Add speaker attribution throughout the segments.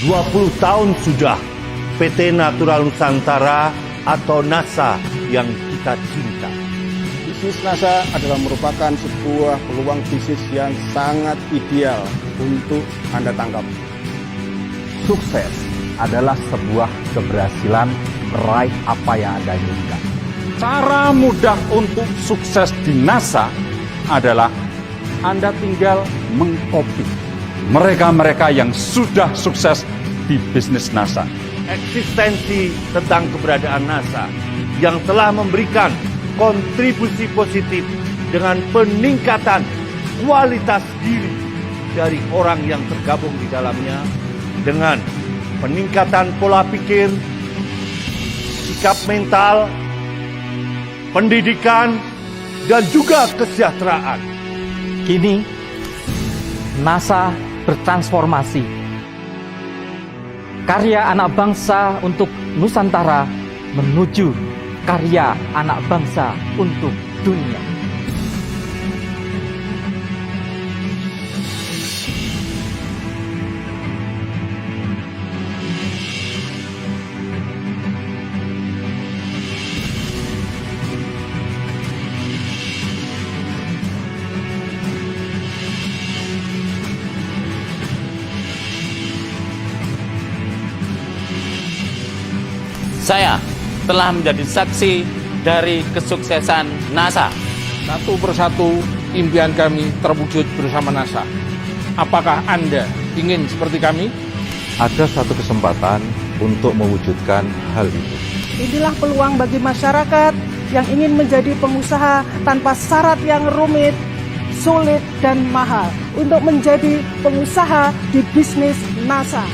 Speaker 1: 20 tahun sudah PT Natural Nusantara atau NASA yang kita cinta.
Speaker 2: Bisnis NASA adalah merupakan sebuah peluang bisnis yang sangat ideal untuk Anda tangkap.
Speaker 3: Sukses adalah sebuah keberhasilan meraih apa yang Anda inginkan.
Speaker 4: Cara mudah untuk sukses di NASA adalah Anda tinggal mengcopy mereka-mereka yang sudah sukses di bisnis NASA.
Speaker 1: Eksistensi tentang keberadaan NASA yang telah memberikan kontribusi positif dengan peningkatan kualitas diri dari orang yang tergabung di dalamnya, dengan peningkatan pola pikir, sikap mental, pendidikan, dan juga kesejahteraan.
Speaker 5: Kini, NASA bertransformasi. Karya anak bangsa untuk Nusantara menuju karya anak bangsa untuk dunia.
Speaker 6: Saya telah menjadi saksi dari kesuksesan NASA.
Speaker 7: Satu persatu impian kami terwujud bersama NASA. Apakah Anda ingin seperti kami?
Speaker 8: Ada satu kesempatan untuk mewujudkan hal itu.
Speaker 9: Inilah peluang bagi masyarakat yang ingin menjadi pengusaha tanpa syarat yang rumit, sulit, dan mahal untuk menjadi pengusaha di bisnis NASA.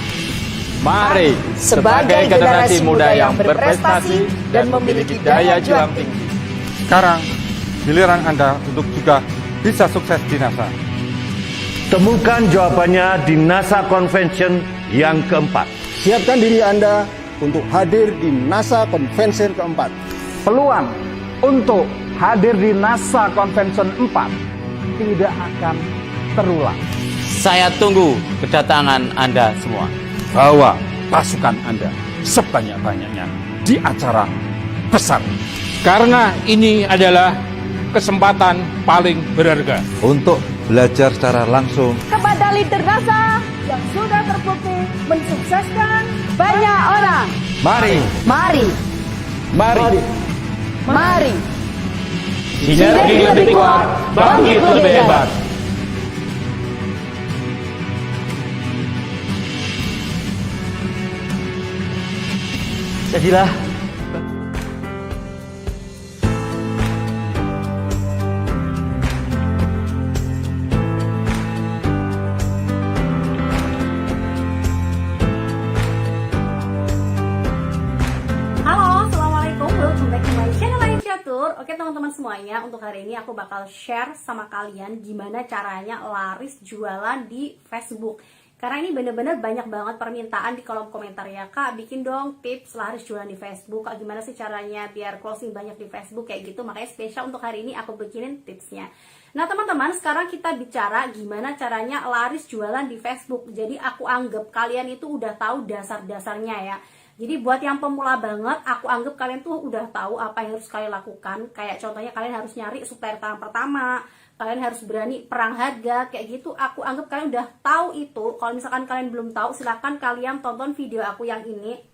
Speaker 6: Mari, sebagai generasi muda yang berprestasi dan memiliki daya juang tinggi.
Speaker 7: Sekarang, giliran Anda untuk juga bisa sukses di NASA.
Speaker 1: Temukan jawabannya di NASA Convention yang keempat.
Speaker 2: Siapkan diri Anda untuk hadir di NASA Convention keempat.
Speaker 3: Peluang untuk hadir di NASA Convention 4 tidak akan terulang.
Speaker 6: Saya tunggu kedatangan Anda semua.
Speaker 4: Bawa pasukan Anda sebanyak-banyaknya di acara besar.
Speaker 7: Karena ini adalah kesempatan paling berharga.
Speaker 8: Untuk belajar secara langsung
Speaker 9: Kepada leader NASA yang sudah terbukti mensukseskan banyak orang.
Speaker 3: Mari,
Speaker 9: Mari,
Speaker 3: mari.
Speaker 9: mari.
Speaker 6: Sinergi lebih kuat, bangkit lebih hebat.
Speaker 5: Jadilah
Speaker 10: Halo, assalamualaikum, welcome back to my channel Lain Catur. Oke teman-teman semuanya, untuk hari ini aku bakal share sama kalian gimana caranya laris jualan di Facebook. Karena ini bener-bener banyak banget permintaan di kolom komentar ya, Kak bikin dong tips laris jualan di Facebook, Kak gimana sih caranya biar closing banyak di Facebook kayak gitu. Makanya spesial untuk hari ini aku bikinin tipsnya. Nah teman-teman, sekarang kita bicara gimana caranya laris jualan di Facebook. Jadi aku anggap kalian itu udah tahu dasar-dasarnya ya. Jadi buat yang pemula banget, aku anggap kalian tuh udah tahu apa yang harus kalian lakukan. Kayak contohnya kalian harus nyari supplier tangan pertama, kalian harus berani perang harga, kayak gitu. Aku anggap kalian udah tahu itu. Kalau misalkan kalian belum tahu, silahkan kalian tonton video aku yang ini.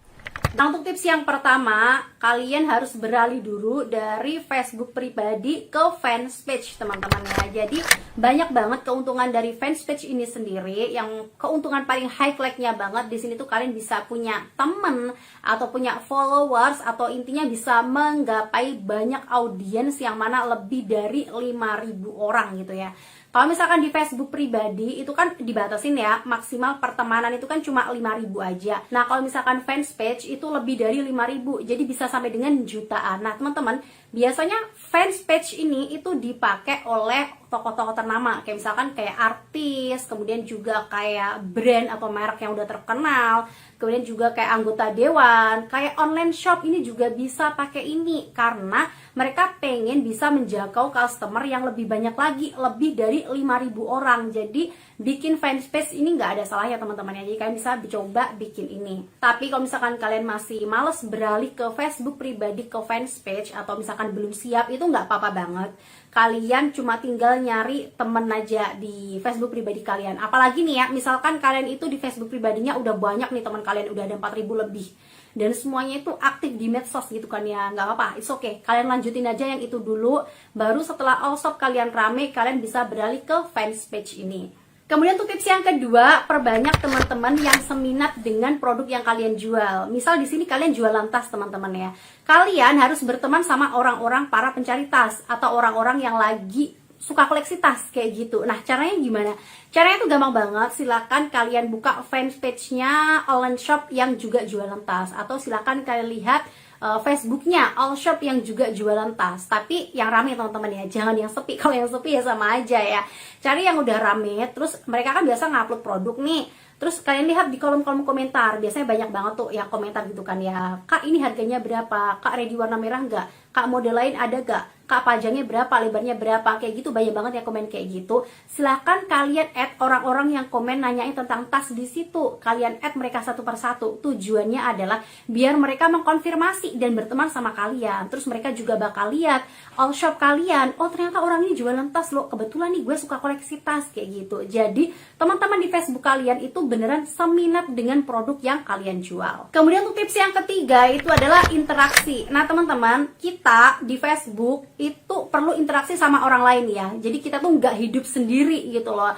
Speaker 10: Nah untuk tips yang pertama, kalian harus beralih dulu dari Facebook pribadi ke fanspage teman-teman ya. Jadi banyak banget keuntungan dari fanspage ini sendiri. Yang keuntungan paling highlightnya banget di sini tuh kalian bisa punya temen atau punya followers, atau intinya bisa menggapai banyak audiens yang mana lebih dari 5.000 orang gitu ya. Kalau misalkan di Facebook pribadi itu kan dibatasin ya, maksimal pertemanan itu kan cuma 5.000 aja. Nah kalau misalkan fans page itu lebih dari 5.000, jadi bisa sampai dengan jutaan. Nah teman-teman, Biasanya fans page ini itu dipakai oleh tokoh-tokoh ternama, kayak misalkan kayak artis, kemudian juga kayak brand atau merek yang udah terkenal, kemudian juga kayak anggota dewan, kayak online shop ini juga bisa pakai ini karena mereka pengen bisa menjangkau customer yang lebih banyak lagi, lebih dari 5.000 orang. Jadi bikin fanpage ini nggak ada salahnya teman-teman ya. Jadi kalian bisa coba bikin ini. Tapi kalau misalkan kalian masih males beralih ke Facebook pribadi ke fanpage atau misalkan belum siap, itu nggak apa-apa banget. Kalian cuma tinggal nyari temen aja di Facebook pribadi kalian. Apalagi nih ya, misalkan kalian itu di Facebook pribadinya udah banyak nih teman kalian, udah ada 4.000 lebih. Dan semuanya itu aktif di medsos gitu kan ya, nggak apa-apa, it's okay. Kalian lanjutin aja yang itu dulu, baru setelah all shop kalian rame, kalian bisa beralih ke fans page ini. Kemudian untuk tips yang kedua, perbanyak teman-teman yang seminat dengan produk yang kalian jual. Misal di sini kalian jualan tas teman-teman ya. Kalian harus berteman sama orang-orang para pencari tas atau orang-orang yang lagi suka koleksi tas kayak gitu. Nah, caranya gimana? Caranya tuh gampang banget. Silakan kalian buka fanpage-nya online shop yang juga jualan tas, atau silakan kalian lihat Facebooknya all shop yang juga jualan tas. Tapi yang rame teman-teman ya, jangan yang sepi. Kalau yang sepi ya sama aja ya. Cari yang udah rame. Terus mereka kan biasa ngupload produk nih. Terus kalian lihat di kolom-kolom komentar, biasanya banyak banget tuh yang komentar gitu kan ya. Kak, ini harganya berapa? Kak, ready warna merah nggak? Kak, model lain ada nggak? Kak, panjangnya berapa? Lebarnya berapa? Kayak gitu, banyak banget yang komen kayak gitu. Silahkan kalian add orang-orang yang komen nanyain tentang tas di situ. Kalian add mereka satu persatu. Tujuannya adalah biar mereka mengkonfirmasi dan berteman sama kalian. Terus mereka juga bakal lihat all shop kalian. Oh, ternyata orang ini jualan tas loh. Kebetulan nih gue suka koleksi tas kayak gitu. Jadi teman-teman di Facebook kalian itu beneran seminat dengan produk yang kalian jual. Kemudian untuk tips yang ketiga itu adalah interaksi. Nah teman-teman, kita di Facebook itu perlu interaksi sama orang lain ya. Jadi kita tuh nggak hidup sendiri gitu loh.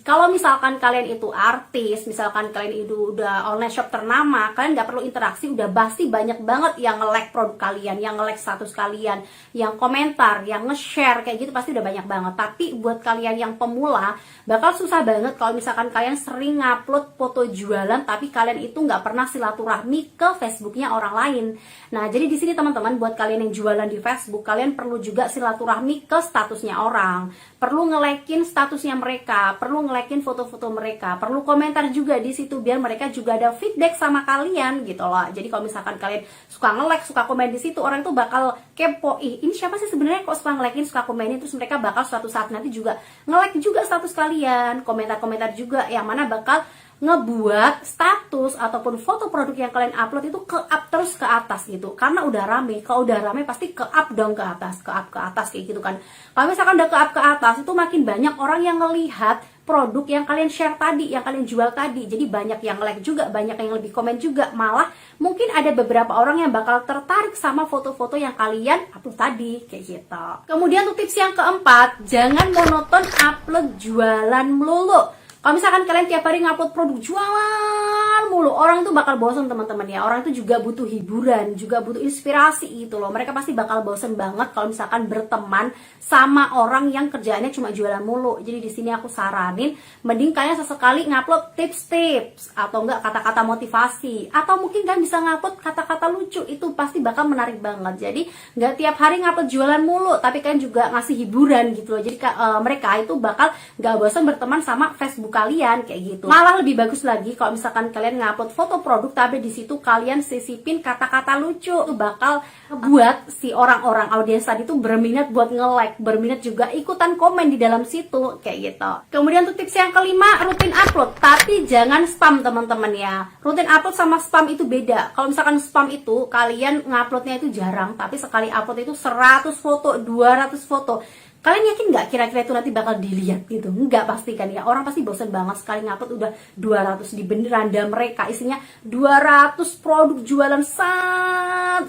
Speaker 10: Kalau misalkan kalian itu artis, misalkan kalian itu udah online shop ternama, kalian nggak perlu interaksi, udah pasti banyak banget yang nge-like produk kalian, yang nge-like status kalian, yang komentar, yang nge-share, kayak gitu pasti udah banyak banget. Tapi buat kalian yang pemula, bakal susah banget kalau misalkan kalian sering ngupload foto jualan, tapi kalian itu nggak pernah silaturahmi ke Facebooknya orang lain. Nah, jadi di sini teman-teman, buat kalian yang jualan di Facebook, kalian perlu juga silaturahmi ke statusnya orang, perlu nge-like-in statusnya mereka, perlu nge-like-in foto-foto mereka, perlu komentar juga di situ biar mereka juga ada feedback sama kalian gitu loh. Jadi kalau misalkan kalian suka nge-like, suka komen di situ, orang tuh bakal kepo, ih ini siapa sih sebenarnya kok suka nge-like-in, suka komenin, terus mereka bakal suatu saat nanti juga nge-like juga status kalian, komentar-komentar juga, yang mana bakal ngebuat status ataupun foto produk yang kalian upload itu ke up terus ke atas gitu, karena udah rame. Kalau udah rame pasti ke up dong ke atas, ke up ke atas kayak gitu kan. Kalau misalkan udah ke up ke atas, itu makin banyak orang yang ngelihat produk yang kalian share tadi, yang kalian jual tadi. Jadi banyak yang like juga, banyak yang lebih komen juga. Malah mungkin ada beberapa orang yang bakal tertarik sama foto-foto yang kalian upload tadi kayak gitu. Kemudian untuk tips yang keempat, jangan monoton upload jualan melulu. Kalau misalkan kalian tiap hari ngupload produk jualan mulu, orang tuh bakal bosan teman-teman ya. Orang tuh juga butuh hiburan, juga butuh inspirasi gitu loh. Mereka pasti bakal bosan banget kalau misalkan berteman sama orang yang kerjaannya cuma jualan mulu. Jadi di sini aku saranin, mending kalian sesekali ngupload tips-tips atau enggak kata-kata motivasi, atau mungkin kalian bisa ngupload kata-kata lucu. Itu pasti bakal menarik banget. Jadi nggak tiap hari ngupload jualan mulu, tapi kalian juga ngasih hiburan gitu loh. Jadi mereka itu bakal nggak bosan berteman sama Facebook kalian kayak gitu. Malah lebih bagus lagi kalau misalkan kalian ngupload foto produk tapi di situ kalian sisipin kata-kata lucu. Itu bakal buat si orang-orang audiens tadi tuh berminat buat nge-like, berminat juga ikutan komen di dalam situ kayak gitu. Kemudian untuk tips yang kelima, rutin upload tapi jangan spam teman-teman ya. Rutin upload sama spam itu beda. Kalau misalkan spam itu kalian nguploadnya itu jarang, tapi sekali upload itu 100 foto, 200 foto. Kalian yakin nggak kira-kira itu nanti bakal dilihat gitu? Nggak pasti kan ya, orang pasti bosan banget sekali ngupload udah 200 di beranda mereka isinya 200 produk jualan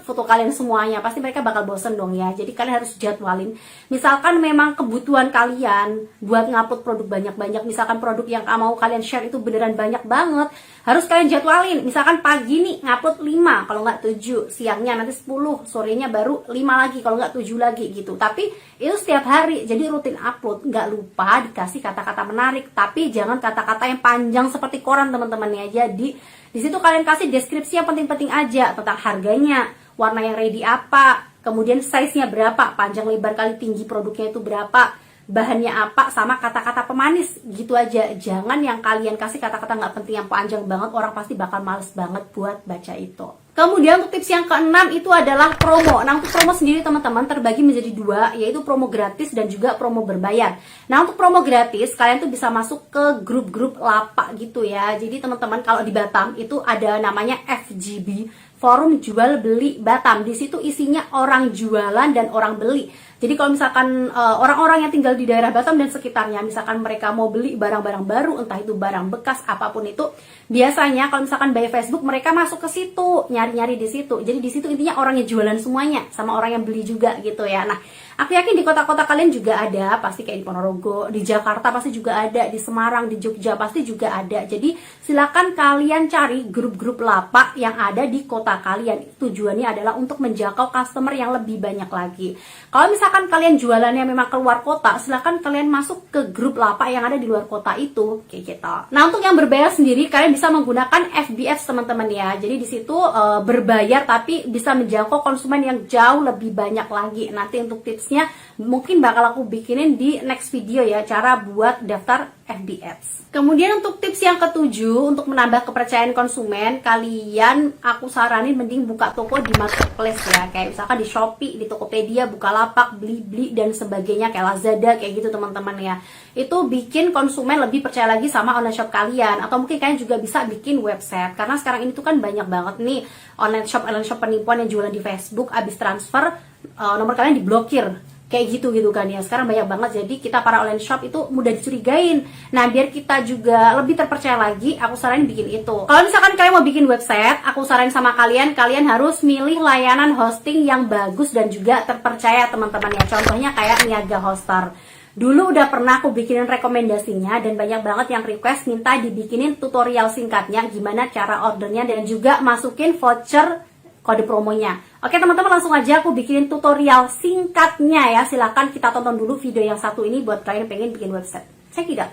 Speaker 10: foto kalian semuanya, pasti mereka bakal bosan dong ya. Jadi kalian harus jadwalin. Misalkan memang kebutuhan kalian buat ngupload produk banyak-banyak, misalkan produk yang mau kalian share itu beneran banyak banget, harus kalian jadwalin. Misalkan pagi nih ngupload 5, kalau nggak 7, siangnya nanti 10, sorenya baru 5 lagi, kalau nggak 7 lagi gitu. Tapi itu setiap hari, jadi rutin upload. Nggak lupa dikasih kata-kata menarik, tapi jangan kata-kata yang panjang seperti koran teman-teman ya. Jadi di situ kalian kasih deskripsi yang penting-penting aja, tentang harganya, warna yang ready apa, kemudian size-nya berapa, panjang lebar kali tinggi produknya itu berapa, bahannya apa, sama kata-kata pemanis, gitu aja. Jangan yang kalian kasih kata-kata nggak penting yang panjang banget, orang pasti bakal males banget buat baca itu. Kemudian untuk tips yang keenam itu adalah promo. Nah, untuk promo sendiri teman-teman terbagi menjadi dua, yaitu promo gratis dan juga promo berbayar. Nah, untuk promo gratis kalian tuh bisa masuk ke grup-grup lapak gitu ya. Jadi teman-teman kalau di Batam itu ada namanya FGB, Forum Jual Beli Batam. Di situ isinya orang jualan dan orang beli. Jadi kalau misalkan orang-orang yang tinggal di daerah Batam dan sekitarnya, misalkan mereka mau beli barang-barang baru, entah itu barang bekas apapun itu, biasanya kalau misalkan by Facebook mereka masuk ke situ, nyari-nyari di situ. Jadi di situ intinya orang yang jualan semuanya sama orang yang beli juga gitu ya. Nah, aku yakin di kota-kota kalian juga ada, pasti kayak di Ponorogo, di Jakarta pasti juga ada, di Semarang, di Jogja pasti juga ada. Jadi silakan kalian cari grup-grup lapak yang ada di kota kalian. Tujuannya adalah untuk menjangkau customer yang lebih banyak lagi. Kalau misalkan kalian jualannya memang keluar kota, silakan kalian masuk ke grup lapak yang ada di luar kota itu, kayak gitu. Nah, untuk yang berbayar sendiri kalian bisa menggunakan FBF teman-teman ya. Jadi di situ berbayar tapi bisa menjangkau konsumen yang jauh lebih banyak lagi. Nanti untuk tipsnya mungkin bakal aku bikinin di next video ya, cara buat daftar FBF. Kemudian untuk tips yang ketujuh, untuk menambah kepercayaan konsumen, kalian aku saranin mending buka toko di marketplace ya. Kayak misalkan di Shopee, di Tokopedia, Bukalapak, Blibli dan sebagainya, kayak Lazada kayak gitu teman-teman ya. Itu bikin konsumen lebih percaya lagi sama online shop kalian. Atau mungkin kalian juga bisa bikin website, karena sekarang ini tuh kan banyak banget nih online shop penipuan yang jualan di Facebook, abis transfer nomor kalian diblokir. Kayak gitu kan ya, sekarang banyak banget. Jadi kita para online shop itu mudah dicurigain. Nah, biar kita juga lebih terpercaya lagi, aku saranin bikin itu. Kalau misalkan kalian mau bikin website, aku saranin sama kalian harus milih layanan hosting yang bagus dan juga terpercaya teman-teman ya. Contohnya kayak Niaga Hoster. Dulu udah pernah aku bikinin rekomendasinya dan banyak banget yang request minta dibikinin tutorial singkatnya gimana cara ordernya dan juga masukin voucher kode promonya. Oke teman-teman, langsung aja aku bikinin tutorial singkatnya ya. Silahkan kita tonton dulu video yang satu ini buat kalian yang pengen bikin website. Check it out.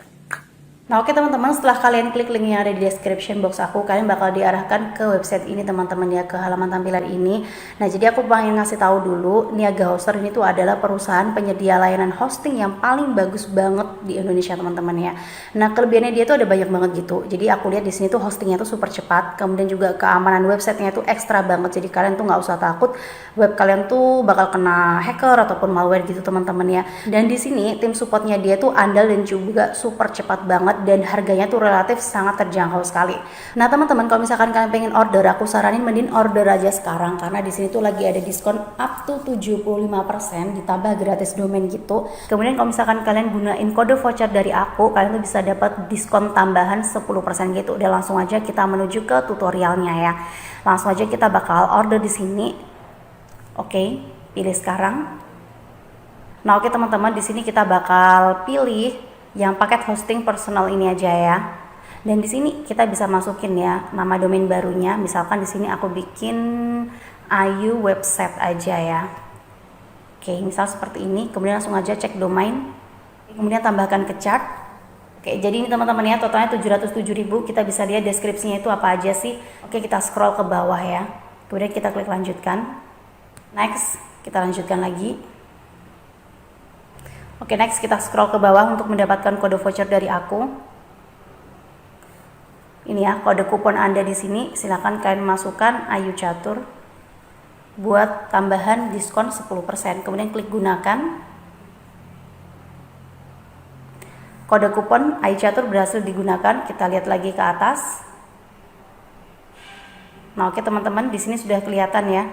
Speaker 10: Nah oke teman-teman, setelah kalian klik link yang ada di description box aku, kalian bakal diarahkan ke website ini teman-teman ya, ke halaman tampilan ini. Nah jadi aku pengen ngasih tahu dulu, Niaga Hoster ini tuh adalah perusahaan penyedia layanan hosting yang paling bagus banget di Indonesia teman-teman ya. Nah kelebihannya dia tuh ada banyak banget gitu. Jadi aku lihat di sini tuh hostingnya tuh super cepat, kemudian juga keamanan websitenya tuh ekstra banget. Jadi kalian tuh nggak usah takut web kalian tuh bakal kena hacker ataupun malware gitu teman-teman ya. Dan di sini tim supportnya dia tuh andal dan juga super cepat banget. Dan harganya tuh relatif sangat terjangkau sekali. Nah teman-teman, kalau misalkan kalian pengen order, aku saranin mending order aja sekarang, karena di sini tuh lagi ada diskon up to 75% ditambah gratis domain gitu. Kemudian kalau misalkan kalian gunain kode voucher dari aku, kalian tuh bisa dapat diskon tambahan 10% gitu. Udah langsung aja kita menuju ke tutorialnya ya. Langsung aja kita bakal order di sini. Oke, pilih sekarang. Nah oke teman-teman, di sini kita bakal pilih yang paket hosting personal ini aja ya. Dan di sini kita bisa masukin ya nama domain barunya. Misalkan di sini aku bikin Ayu website aja ya. Oke, misal seperti ini. Kemudian langsung aja cek domain. Kemudian tambahkan ke chart. Oke, jadi ini teman-teman ya, totalnya 707.000. Kita bisa lihat deskripsinya itu apa aja sih. Oke, kita scroll ke bawah ya. Kemudian kita klik lanjutkan. Next, kita lanjutkan lagi. Oke, next kita scroll ke bawah untuk mendapatkan kode voucher dari aku. Ini ya, kode kupon Anda di sini. Silakan kalian masukkan Ayu Catur buat tambahan diskon 10%. Kemudian klik gunakan. Kode kupon Ayu Catur berhasil digunakan. Kita lihat lagi ke atas. Nah, oke teman-teman, di sini sudah kelihatan ya.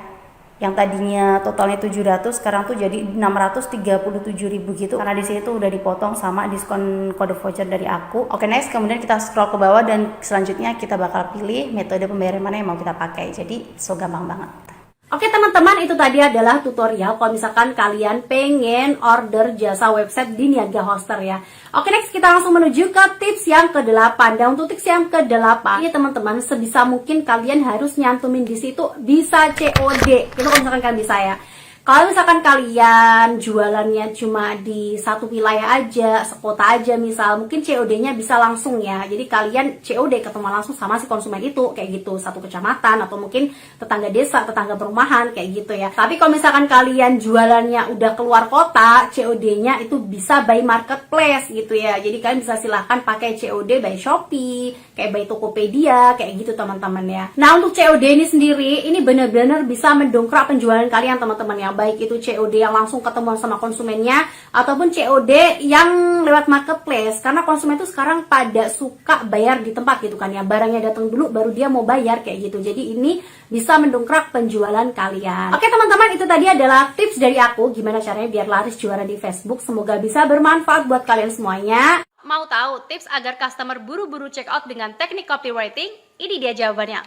Speaker 10: Yang tadinya totalnya 700 sekarang tuh jadi 637.000 gitu, karena di sini tuh udah dipotong sama diskon kode voucher dari aku. Oke, next kemudian kita scroll ke bawah dan selanjutnya kita bakal pilih metode pembayaran mana yang mau kita pakai. Jadi so gampang banget. Oke teman-teman, itu tadi adalah tutorial kalau misalkan kalian pengen order jasa website di Niaga Hoster ya. Oke, next kita langsung menuju ke tips yang ke-8. Dan untuk tips yang ke-8, ya teman-teman, sebisa mungkin kalian harus nyantumin di situ bisa COD. Itu kalau misalkan kalian bisa ya. Kalau misalkan kalian jualannya cuma di satu wilayah aja, sekota aja misal, mungkin COD-nya bisa langsung ya. Jadi kalian COD ketemu langsung sama si konsumen itu, kayak gitu, satu kecamatan atau mungkin tetangga desa, tetangga perumahan, kayak gitu ya. Tapi kalau misalkan kalian jualannya udah keluar kota, COD-nya itu bisa by marketplace gitu ya. Jadi kalian bisa silahkan pakai COD by Shopee, kayak by Tokopedia, kayak gitu teman-teman ya. Nah, untuk COD ini sendiri, ini benar-benar bisa mendongkrak penjualan kalian teman-teman ya. Baik itu COD yang langsung ketemu sama konsumennya ataupun COD yang lewat marketplace, karena konsumen itu sekarang pada suka bayar di tempat gitu kan ya, barangnya datang dulu baru dia mau bayar kayak gitu. Jadi ini bisa mendongkrak penjualan kalian. Oke teman-teman, itu tadi adalah tips dari aku gimana caranya biar laris jualan di Facebook. Semoga bisa bermanfaat buat kalian semuanya. Mau tahu tips agar customer buru-buru check out dengan teknik copywriting? Ini dia jawabannya.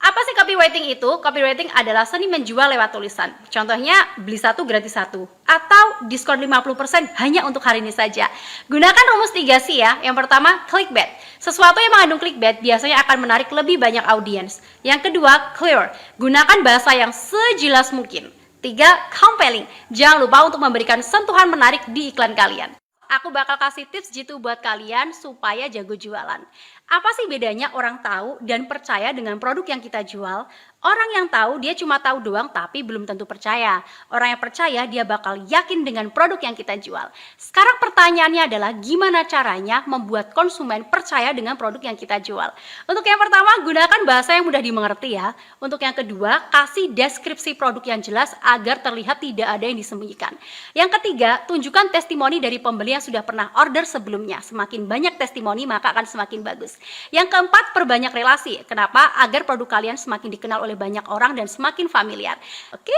Speaker 10: Apa sih copywriting itu? Copywriting adalah seni menjual lewat tulisan. Contohnya, beli satu gratis satu. Atau diskon 50% hanya untuk hari ini saja. Gunakan rumus 3C ya. Yang pertama, clickbait. Sesuatu yang mengandung clickbait biasanya akan menarik lebih banyak audiens. Yang kedua, clear. Gunakan bahasa yang sejelas mungkin. 3, compelling. Jangan lupa untuk memberikan sentuhan menarik di iklan kalian. Aku bakal kasih tips gitu buat kalian supaya jago jualan. Apa sih bedanya orang tahu dan percaya dengan produk yang kita jual? Orang yang tahu dia cuma tahu doang tapi belum tentu percaya. Orang yang percaya dia bakal yakin dengan produk yang kita jual. Sekarang pertanyaannya adalah gimana caranya membuat konsumen percaya dengan produk yang kita jual? Untuk yang pertama, gunakan bahasa yang mudah dimengerti ya. Untuk yang kedua, kasih deskripsi produk yang jelas agar terlihat tidak ada yang disembunyikan. Yang ketiga, tunjukkan testimoni dari pembeli yang sudah pernah order sebelumnya. Semakin banyak testimoni maka akan semakin bagus. Yang keempat, perbanyak relasi. Kenapa? Agar produk kalian semakin dikenal oleh banyak orang dan semakin familiar. Oke?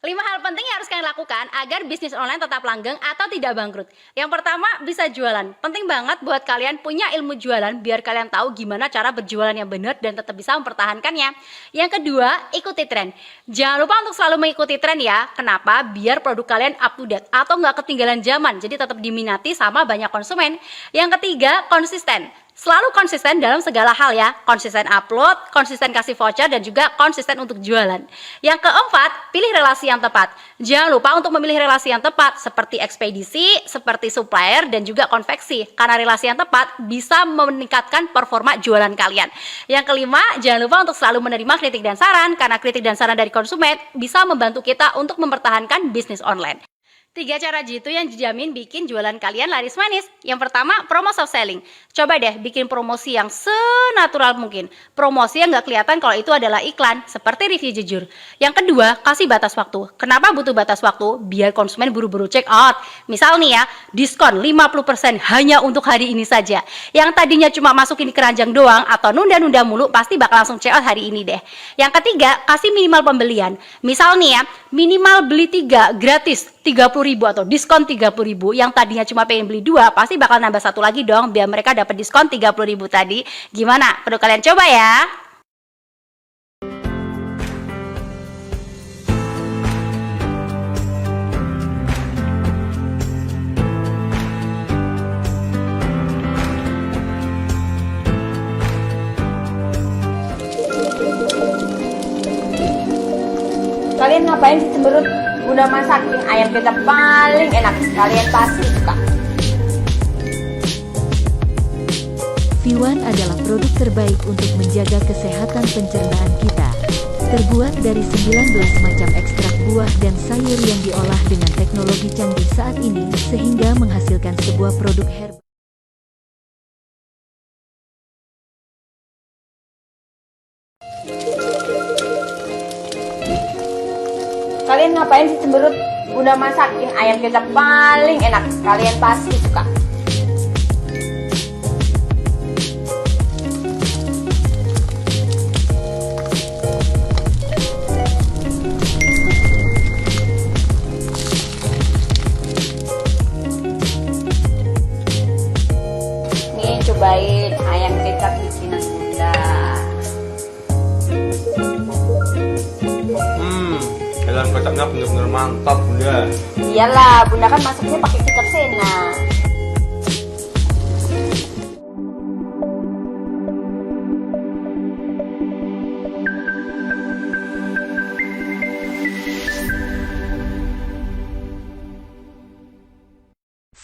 Speaker 10: 5 hal penting yang harus kalian lakukan agar bisnis online tetap langgeng atau tidak bangkrut. Yang pertama, bisa jualan. Penting banget buat kalian punya ilmu jualan biar kalian tahu gimana cara berjualan yang benar dan tetap bisa mempertahankannya. Yang kedua, ikuti tren. Jangan lupa untuk selalu mengikuti tren ya. Kenapa? Biar produk kalian up to date atau nggak ketinggalan zaman. Jadi tetap diminati sama banyak konsumen. Yang ketiga, konsisten. Selalu konsisten dalam segala hal ya. Konsisten upload, konsisten kasih voucher, dan juga konsisten untuk jualan. Yang keempat, pilih relasi yang tepat. Jangan lupa untuk memilih relasi yang tepat seperti ekspedisi, seperti supplier, dan juga konveksi. Karena relasi yang tepat bisa meningkatkan performa jualan kalian. Yang kelima, jangan lupa untuk selalu menerima kritik dan saran. Karena kritik dan saran dari konsumen bisa membantu kita untuk mempertahankan bisnis online. 3 cara jitu yang dijamin bikin jualan kalian laris manis. Yang pertama, promo soft selling. Coba deh bikin promosi yang senatural mungkin. Promosi yang nggak kelihatan kalau itu adalah iklan, seperti review jujur. Yang kedua, kasih batas waktu. Kenapa butuh batas waktu? Biar konsumen buru-buru check out. Misal nih ya, diskon 50% hanya untuk hari ini saja. Yang tadinya cuma masukin di keranjang doang atau nunda-nunda mulu, pasti bakal langsung check out hari ini deh. Yang ketiga, kasih minimal pembelian. Misal nih ya, minimal beli 3 gratis 30.000 atau diskon 30.000. Yang tadinya cuma pengen beli 2, pasti bakal nambah 1 lagi dong biar mereka dapat diskon 30.000 tadi. Gimana? Perlu kalian coba ya.
Speaker 11: Kalian ngapain sih cemberut? Udah masakin ayam kita paling enak. Kalian pasti suka.
Speaker 12: V1 adalah produk terbaik untuk menjaga kesehatan pencernaan kita. Terbuat dari 19 macam ekstrak buah dan sayur yang diolah dengan teknologi canggih saat ini, sehingga menghasilkan sebuah produk herbal.
Speaker 11: Kalian ngapain sih cemberut? Udah masakin ayam kita paling enak. Kalian pasti suka. Nih cobain ayam kecap bikinan Bunda.
Speaker 13: Ayam kecapnya bener-bener mantap Bunda.
Speaker 11: Iyalah, Bunda kan masaknya pakai kecap Sena.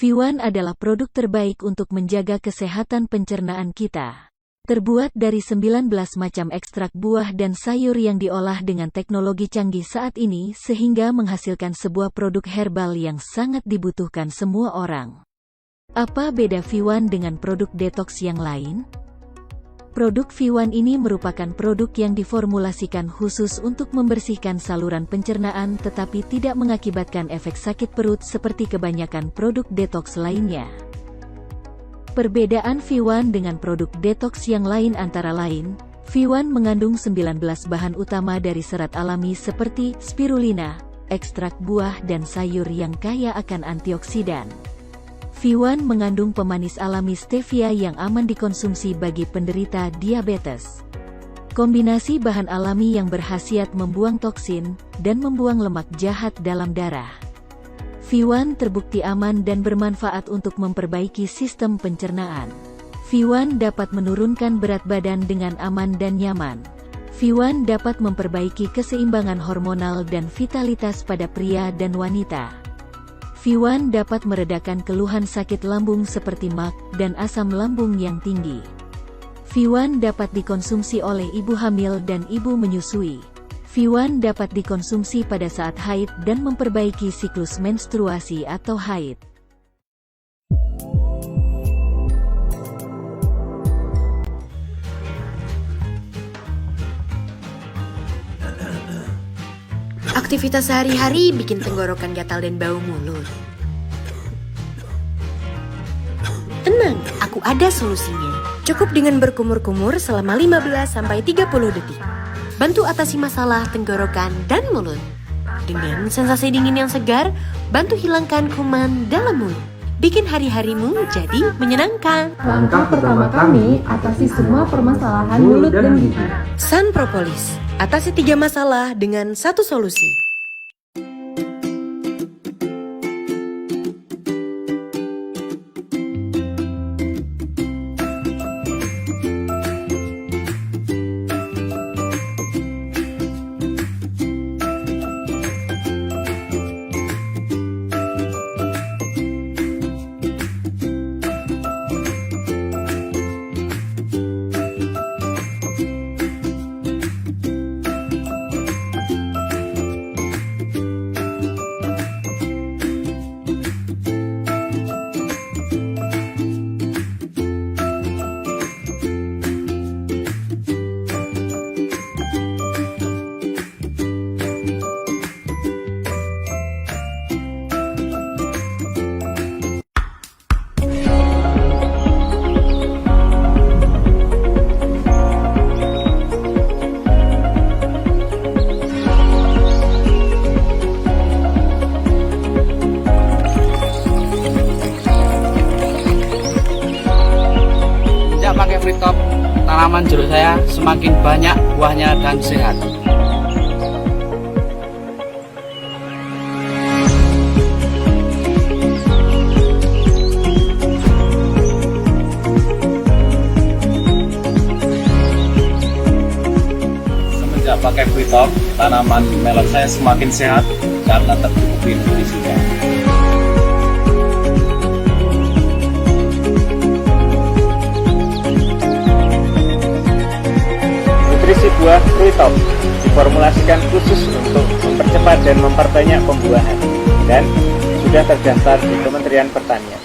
Speaker 12: V1 adalah produk terbaik untuk menjaga kesehatan pencernaan kita. Terbuat dari 19 macam ekstrak buah dan sayur yang diolah dengan teknologi canggih saat ini sehingga menghasilkan sebuah produk herbal yang sangat dibutuhkan semua orang. Apa beda V1 dengan produk detox yang lain? Produk V1 ini merupakan produk yang diformulasikan khusus untuk membersihkan saluran pencernaan tetapi tidak mengakibatkan efek sakit perut seperti kebanyakan produk detox lainnya. Perbedaan V1 dengan produk detox yang lain antara lain, V1 mengandung 19 bahan utama dari serat alami seperti spirulina, ekstrak buah dan sayur yang kaya akan antioksidan. V1 mengandung pemanis alami stevia yang aman dikonsumsi bagi penderita diabetes. Kombinasi bahan alami yang berkhasiat membuang toksin dan membuang lemak jahat dalam darah. V1 terbukti aman dan bermanfaat untuk memperbaiki sistem pencernaan. V1 dapat menurunkan berat badan dengan aman dan nyaman. V1 dapat memperbaiki keseimbangan hormonal dan vitalitas pada pria dan wanita. V1 dapat meredakan keluhan sakit lambung seperti MAG dan asam lambung yang tinggi. V1 dapat dikonsumsi oleh ibu hamil dan ibu menyusui. V1 dapat dikonsumsi pada saat haid dan memperbaiki siklus menstruasi atau haid.
Speaker 14: Aktivitas sehari-hari bikin tenggorokan gatal dan bau mulut. Tenang, aku ada solusinya. Cukup dengan berkumur-kumur selama 15-30 detik. Bantu atasi masalah tenggorokan dan mulut. Dengan sensasi dingin yang segar, bantu hilangkan kuman dalam mulut. Bikin hari-harimu jadi menyenangkan.
Speaker 15: Langkah pertama kami atasi semua permasalahan mulut dan gigi.
Speaker 14: Sun Propolis. Atasi 3 masalah dengan 1 solusi.
Speaker 16: Top, tanaman jeruk saya semakin banyak buahnya dan sehat.
Speaker 17: Semenjak pakai Free Top, tanaman melon saya semakin sehat karena tercukupi nutrisinya. Nutrisi buah Free Top diformulasikan khusus untuk mempercepat dan memperbanyak pembuahan dan sudah terdaftar di Kementerian Pertanian.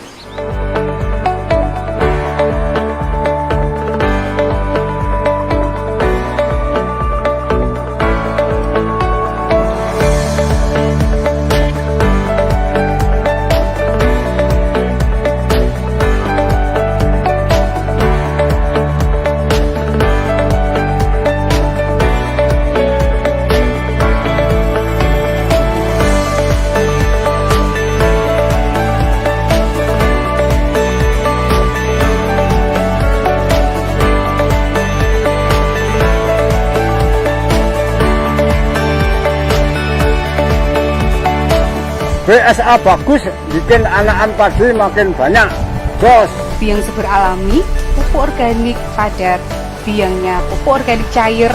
Speaker 18: BSA bagus, bikin anakan padi makin banyak. Jos.
Speaker 19: Biang subur alami, pupuk organik padat, biangnya pupuk organik cair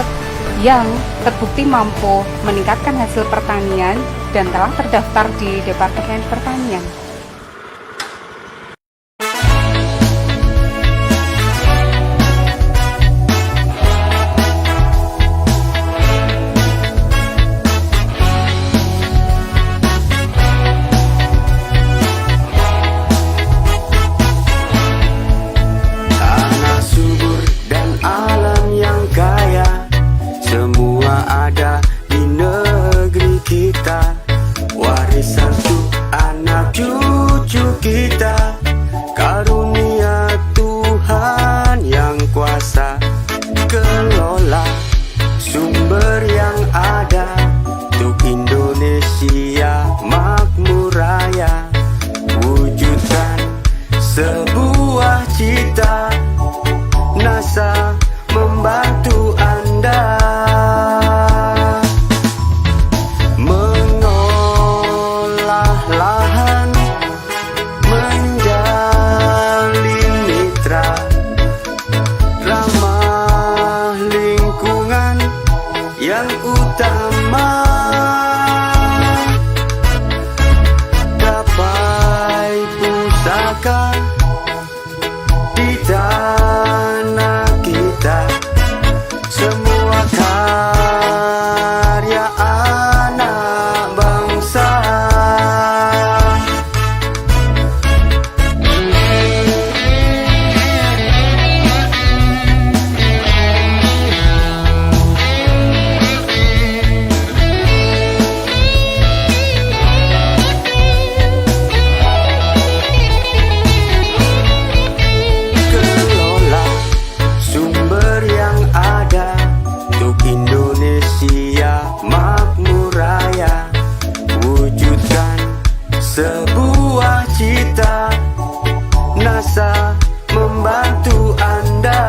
Speaker 19: yang terbukti mampu meningkatkan hasil pertanian dan telah terdaftar di Departemen Pertanian.
Speaker 20: kita, karunia Tuhan yang kuasa. Kelola sumber yang ada untuk Indonesia makmur raya. Wujudkan sebuah cita, NASA membantu Anda. Mengolah lahan, menjalin mitra, ramah lingkungan yang utama. Gapai pusaka di tanah kita, semua karya anak bangsa. Kelola sumber yang ada untuk Indonesia makmur raya. Wujudkan sebuah cita, NASA membantu Anda.